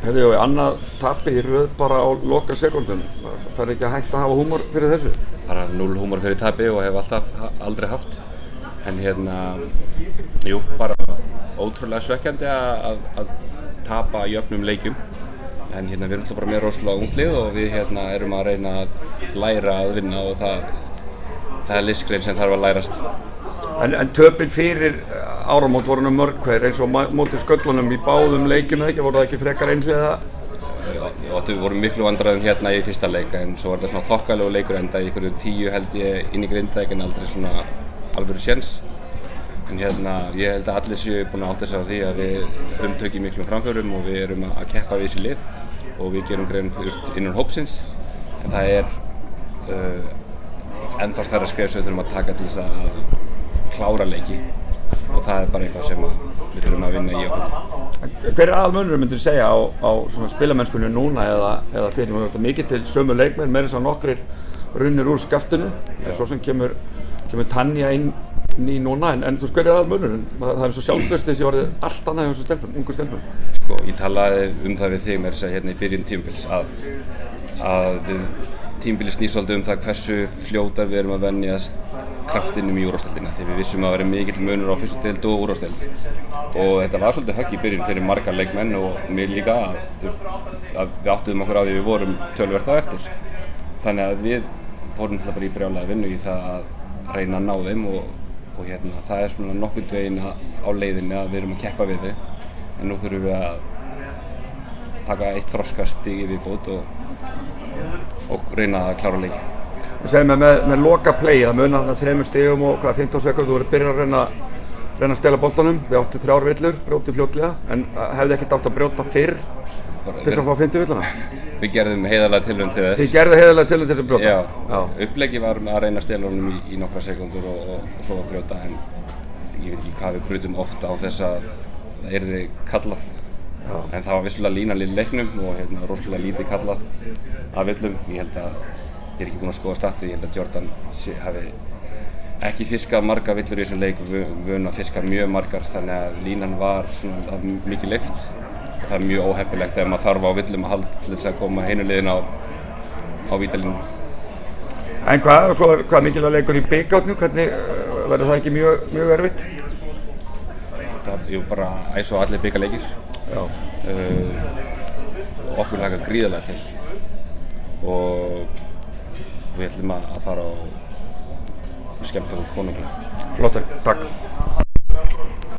Heyrðu, annað tapið í röð bara á loka sekúndum. Fær ekki að hætta að hafa húmor fyrir þessu? Bara 0 húmor fyrir tapi og hef aldrei haft. En jú, bara ótrúlega svekkjandi að tapa jöfnum leikjum. En við erum alltaf bara með rosalega ungt lið og við erum að reyna að læra að vinna og það er listgrein sem þarf að lærast. En töpin fyrir áramót voru mörg hver eins og móti sköllunum í báðum leikjum eða ekki? Voru það ekki frekar eins við það? Við vorum miklu vandræðum í fyrsta leik en svo var þetta svona þokkalegu leikur enda í ykkur 10 held ég inn í Grindavík en aldrei svona alvöru séns. En ég held að allir séu búin að átta sig á því að við höfum tökið miklum framförum og við erum að keppa við þessi lið og við gerum grein innan hópsins en það er ennþá stærra skref sem við þurfum að taka til þess að klára leiki og það er bara eitthvað sem við þurfum að vinna í okkur. Hver er aðalmunurinn myndir segja á svona spilamennskunni núna eða fyrir? Við höfum mikið til sömu leikmenn, meira þess að nokkrir runnir úr skaftinu, svo sem kemur Tanja inn í núna, en þú hver er aðalmunurinn? Það er svo sjálfstraustið sem orðið allt annað hjá þessum ungu stelpum. Sko, ég talaði það við þig meira þess að í byrjun tímabils að tímabilið snýst svolítið það hversu fljótar við erum að venjast kraftinum í úrvalsdeildina því við vissum að vera mikill munur á fyrstu deild og úrvalsdeild og þetta var svolítið högg í byrjun fyrir margar leikmenn og mér líka að við áttuðum okkur á því við vorum töluvert á eftir þannig að við fórum bara í brjálæða vinnu í það að reyna að ná þeim og það er svona nokkurn veginn á leiðinni að við erum að keppa við þau en nú þurfum við að taka eitt þroskastig í viðbót og reyna að klára leiki. Við segjum með loka play, það munar 3 stigum og 15 sekúndur, þú voru byrjað að reyna að stela boltanum, þið áttu 3 villur, brjótið fljótlega, en hefði ekkert átt að brjóta fyrr til þess að fá 50 villuna? Við gerðum heiðarlega tilraun til þess. Þið gerðu heiðarlega tilraun til þess að brjóta? Já. Uppleggi var að reyna að stela honum í nokkra sekúndur og svo að brjóta, en ég veit ekki hvað við brutum oft á þess að það yrði kallað. Já. En það var vissulega línan í leiknum og rosalega lítið kallað af villum. Ég er ekki búinn að skoða statið, ég held að Jordan hafi ekki fiskað marga villur í þessum leik, vön að fiska mjög margar, þannig að línan var svona mikið lyft. Það er mjög óheppilegt þegar maður þarf á villum að halda til þess að koma hinu liðin á vítalínu. En hvað mikilvæg leikur í bikarnum, hvernig verður það ekki mjög erfitt? Það er bara eins og allir bikarleikir. Okkur hlakar gríðarlega til og við ætlum að fara og skemmta okkur konunglega. Flott, takk.